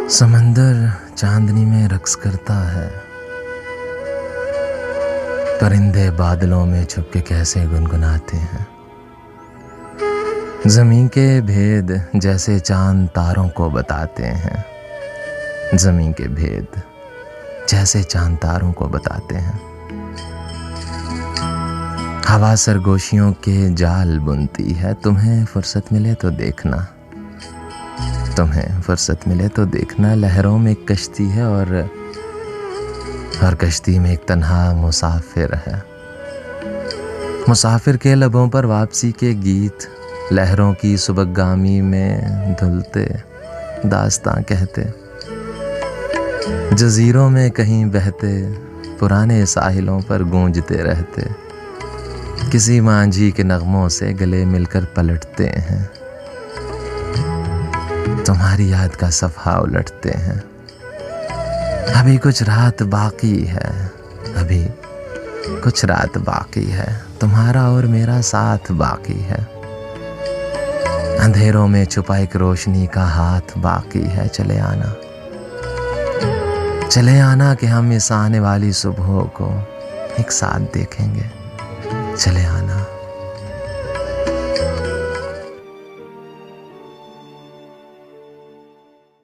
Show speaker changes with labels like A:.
A: समंदर चांदनी में रक्स करता है, परिंदे बादलों में छुपके कैसे गुनगुनाते हैं। ज़मीं के भेद जैसे चांद तारों को बताते हैं, ज़मीं के भेद जैसे चांद तारों को बताते हैं। हवा सरगोशियों के जाल बुनती है, तुम्हें फुर्सत मिले तो देखना, तुम्हें फुर्सत मिले तो देखना। लहरों में एक कश्ती है और हर कश्ती में एक तन्हा मुसाफिर है। मुसाफिर के लबों पर वापसी के गीत, लहरों की सुबहगामी में धुलते दास्तां कहते। जजीरों में कहीं बहते पुराने साहिलों पर गूंजते रहते, किसी मांझी के नगमों से गले मिलकर पलटते हैं। तुम्हारी याद का सफ़ा उलटते हैं। अभी कुछ रात बाकी है, अभी कुछ रात बाकी है, तुम्हारा और मेरा साथ बाकी है। अंधेरों में छुपा एक रोशनी का हाथ बाकी है। चले आना कि हम इस आने वाली सुबह को एक साथ देखेंगे। चले आना।